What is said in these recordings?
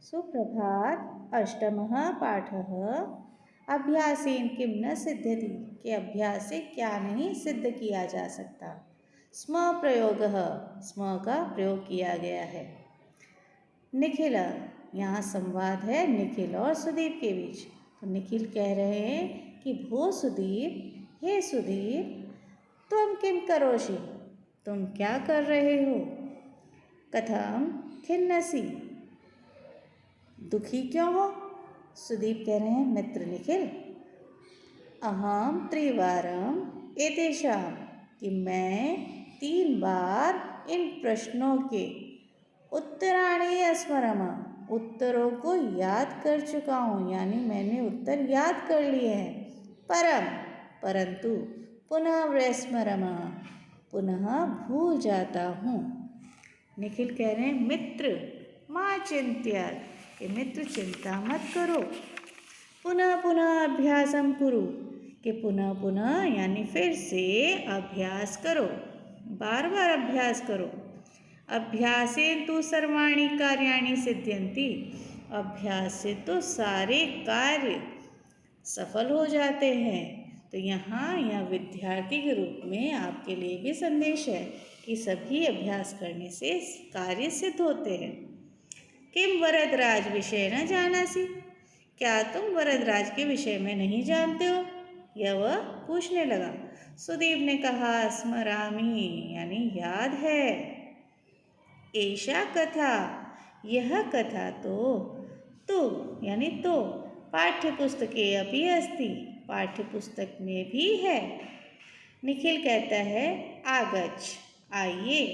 सुप्रभात। अष्टमः पाठः। अभ्यासेन किं न सिद्ध्यति कि अभ्यास से क्या नहीं सिद्ध किया जा सकता। स्म प्रयोगः, स्म का प्रयोग किया गया है। निखिल, यहाँ संवाद है निखिल और सुदीप के बीच। तो निखिल कह रहे हैं कि भो सुदीप, हे सुदीप, तुम किम करोषि, तुम क्या कर रहे हो। कथम खिन्नसि, दुखी क्यों हो। सुदीप कह रहे हैं मित्र निखिल, अहम त्रिवारम एतेषां, कि मैं 3 बार इन प्रश्नों के उत्तराणि अस्मरम, उत्तरों को याद कर चुका हूँ, यानी मैंने उत्तर याद कर लिए हैं। परंतु पुनः विस्मरम, पुनः भूल जाता हूँ। निखिल कह रहे हैं मित्र माँ चिंत्य, कि मित्र चिंता मत करो। पुनः पुनः अभ्यासम कुरु, कि पुनः पुनः यानी फिर से अभ्यास करो, बार बार अभ्यास करो। अभ्यासेन तु सर्वाणि कार्याणि सिद्ध्यन्ति, अभ्यास से तो सारे कार्य सफल हो जाते हैं। तो यहाँ यह विद्यार्थी के रूप में आपके लिए भी संदेश है कि सभी अभ्यास करने से कार्य सिद्ध होते हैं। किम वरदराज विषय न जानासी, क्या तुम वरदराज के विषय में नहीं जानते हो, यह वह पूछने लगा। सुदीप ने कहा स्मरामि, यानी याद है। एषा कथा, यह कथा तो यानी तो पाठ्यपुस्तके अपि अस्ति, पाठ्यपुस्तक में भी है। निखिल कहता है आगच्छ, आइए।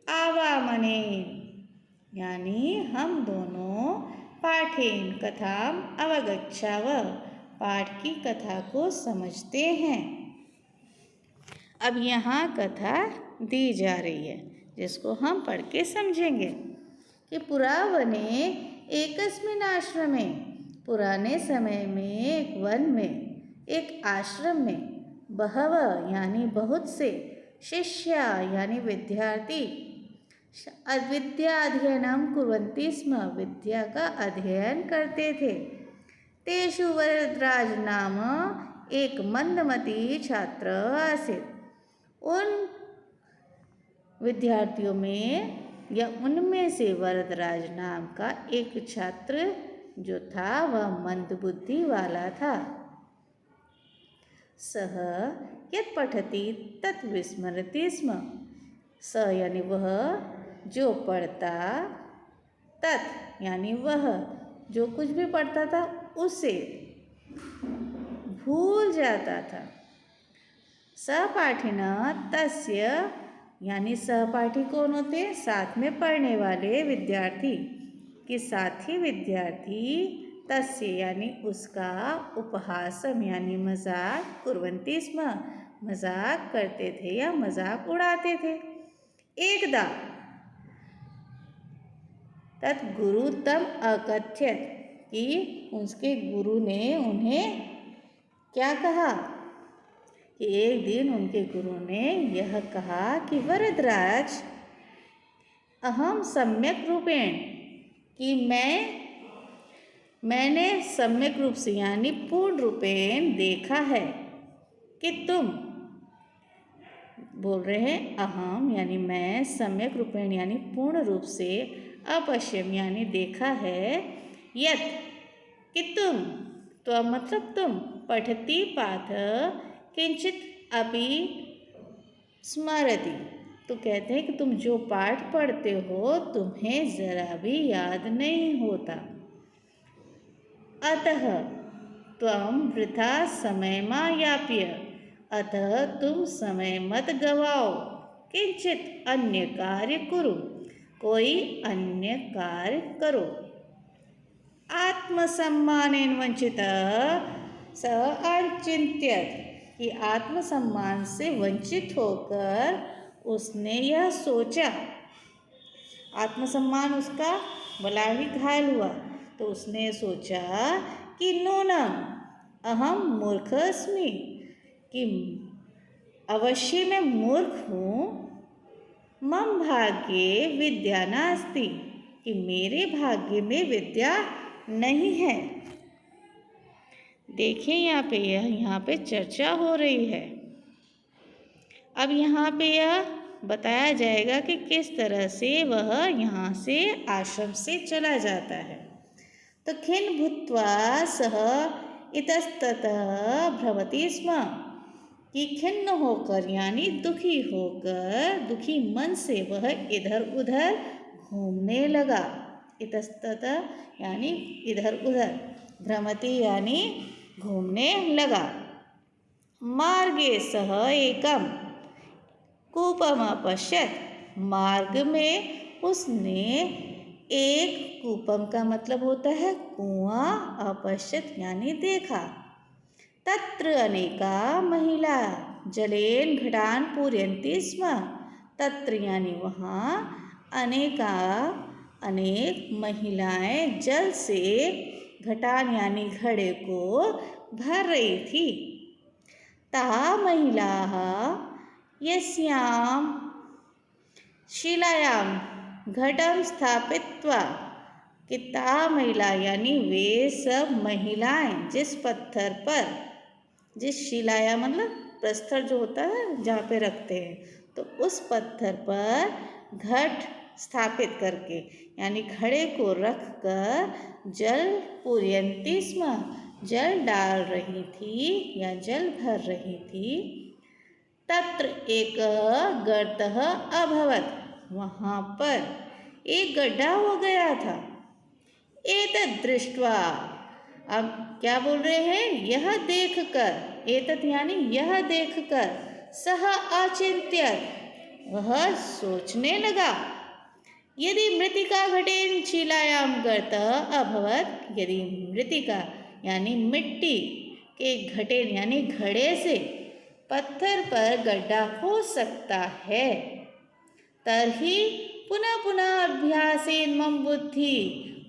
आवामनेन, यानी हम दोनों पाठेन कथाम अवगच्छाव, पाठ की कथा को समझते हैं। अब यहाँ कथा दी जा रही है जिसको हम पढ़ के समझेंगे। कि पुरावने एकस्मिन् आश्रमे, पुराने समय में एक वन में, एक आश्रम में, बहव यानी बहुत से, शिष्या यानी विद्यार्थी, विद्या अध्ययनम कुर्वन्ति स्म, विद्या का अध्ययन करते थे। तेषु वरदराज नाम एक मंदमती छात्र आसीत्, उन विद्यार्थियों में या उनमें से वरदराज नाम का एक छात्र जो था वह मंदबुद्धि वाला था। सह यत् पठति तत् विस्मरति स्म, स यानी वह जो पढ़ता, तत् यानी वह जो कुछ भी पढ़ता था उसे भूल जाता था। सहपाठिनः तस्य, यानी सहपाठी कौन होते, साथ में पढ़ने वाले विद्यार्थी, के साथी विद्यार्थी, तस्य यानी उसका, उपहासम यानी मजाक, कुर्वन्ति स्म मजाक करते थे या मजाक उड़ाते थे। एकदा तत् गुरु तम अकथ्यत, कि उसके गुरु ने उन्हें क्या कहा, कि एक दिन उनके गुरु ने यह कहा कि वरदराज अहम सम्यक रूपेण, कि मैंने सम्यक रूप से यानी पूर्ण रूपेण देखा है कि तुम, बोल रहे हैं अहम यानी मैं, सम्यक रूपेण यानी पूर्ण रूप से, अपश्यम यानी देखा है, यत कि तुम, तो मतलब तुम, पठति पाठ किंचित अपि स्मरति, तो कहते हैं कि तुम जो पाठ पढ़ते हो तुम्हें जरा भी याद नहीं होता। अतः त्वं वृथा समय मा याप्य, अतः तुम समय मत गवाओ, किंचित अन्य कार्य करो, कोई अन्य कार्य करो। आत्मसम्मानेन वंचितः स अचिंत्यत, कि आत्मसम्मान से वंचित होकर उसने यह सोचा, आत्मसम्मान उसका भला ही घायल हुआ, तो उसने सोचा कि नूनम अहम मूर्ख अस्मि, कि अवश्य मैं मूर्ख हूँ। मम भाग्ये विद्या नास्ति, कि मेरे भाग्य में विद्या नहीं है। देखिए यहाँ पे चर्चा हो रही है। अब यहाँ पे यह बताया जाएगा कि किस तरह से वह यहाँ से आश्रम से चला जाता है। तो खिन्न भूत्वा सह इतस्ततः भ्रमति स्म, कि खिन्न होकर यानी दुखी होकर, दुखी मन से वह इधर उधर घूमने लगा। इतस्ततः यानी इधर उधर, भ्रमति यानी घूमने लगा। मार्गे सह एकम कूपम अपश्यत, मार्ग में उसने एक, कूपम का मतलब होता है कुआं, अपश्यत यानी देखा। तत्र अनेका महिला जलेन घटान पूरयन्ति स्म, तत्र यानी वहाँ अनेक महिलाएं जल से घटान यानी घड़े को भर रही थी। ता महिलाः यस्यां शिलायां घटं स्थापित्वा, कि ता महिला यानी वे सब महिलाएं जिस पत्थर पर, जिस शिलाया मतलब प्रस्तर जो होता है जहाँ पे रखते हैं, तो उस पत्थर पर घट स्थापित करके यानी घड़े को रख कर जल पूरयन्ति स्म, जल डाल रही थी या जल भर रही थी। तत्र एक गर्तः अभवत्, वहाँ पर एक गड्ढा हो गया था। एतत् दृष्ट्वा, अब क्या बोल रहे हैं, यह देखकर, एतत् यानी यह देखकर, सह अचिन्त्यत्, वह सोचने लगा, यदि मृत्तिका घटेन शिलायां गर्तः अभवत्, यदि मृत्तिका यानी मिट्टी के घटेन यानी घड़े से पत्थर पर गड्ढा हो सकता है, तर्हि पुनः पुनः अभ्यासेन मम बुद्धि,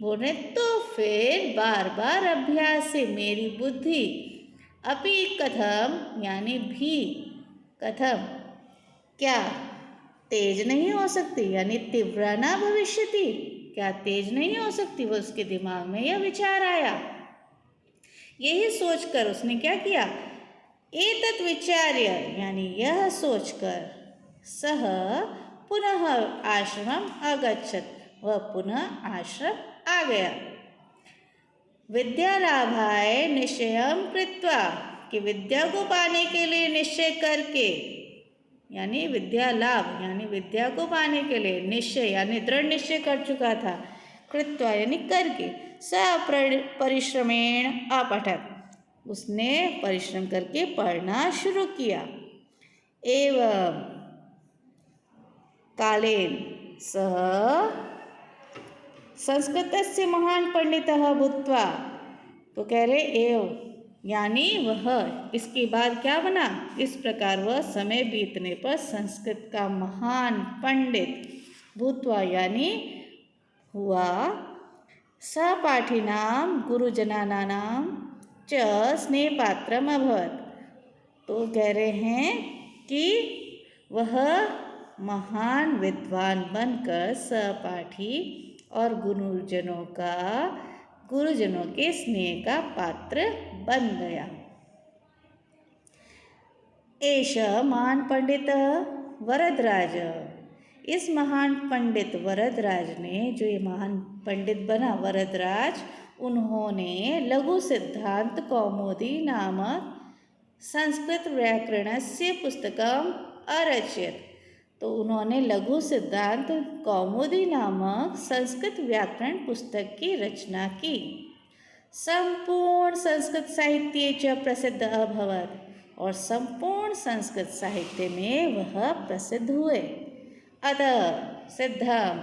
बोले तो फिर बार बार अभ्यास से मेरी बुद्धि, अपि कथम यानी भी, कथम क्या, तेज नहीं हो सकती, यानी तीव्र न भविष्यति, क्या तेज नहीं हो सकती। वो उसके दिमाग में यह विचार आया। यही सोचकर उसने क्या किया, एतत् विचार्य यानी यह सोचकर, सह पुनः आश्रमम अगच्छत्, वह पुनः आश्रम आ गया। विद्यालाभाय निश्चयं कृत्वा, कि विद्या को पाने के लिए निश्चय करके, यानी विद्या लाभ यानी विद्या को पाने के लिए निश्चय यानी दृढ़ निश्चय कर चुका था। कृत्वा यानी करके, परिश्रमेण अपठत्, उसने परिश्रम करके पढ़ना शुरू किया। एवं कालेन सह संस्कृतस्य महान पंडितः भूत्वा, तो कह रहे एव यानी वह, इसके बाद क्या बना, इस प्रकार वह समय बीतने पर संस्कृत का महान पंडित, भूत्वा यानी हुआ, सहपाठिनां गुरुजनानां च स्नेहपात्रम् अभवत्, तो कह रहे हैं कि वह महान विद्वान बनकर सहपाठी और गुरुजनों के स्नेह का पात्र बन गया। एष महान पंडित वरदराज, इस महान पंडित वरदराज ने, जो ये महान पंडित बना वरदराज, उन्होंने लघु सिद्धांत कौमुदी नामक संस्कृत व्याकरणस्य पुस्तकम अरचयत्, तो उन्होंने लघु सिद्धांत कौमुदी नामक संस्कृत व्याकरण पुस्तक की रचना की। संपूर्ण संस्कृत साहित्ये च प्रसिद्ध अभवत्, और संपूर्ण संस्कृत साहित्य में वह प्रसिद्ध हुए। अतः सिद्धम,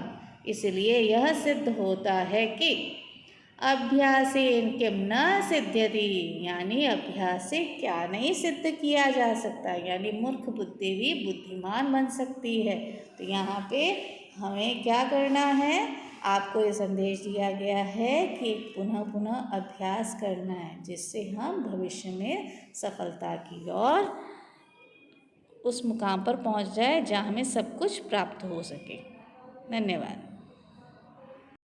इसलिए यह सिद्ध होता है कि अभ्यासेन किम न सिद्ध्यति, यानी अभ्यास से क्या नहीं सिद्ध किया जा सकता, यानी मूर्ख बुद्धि भी बुद्धिमान बन सकती है। तो यहाँ पे हमें क्या करना है, आपको ये संदेश दिया गया है कि पुनः पुनः अभ्यास करना है, जिससे हम भविष्य में सफलता की ओर उस मुकाम पर पहुँच जाए जहाँ हमें सब कुछ प्राप्त हो सके। धन्यवाद।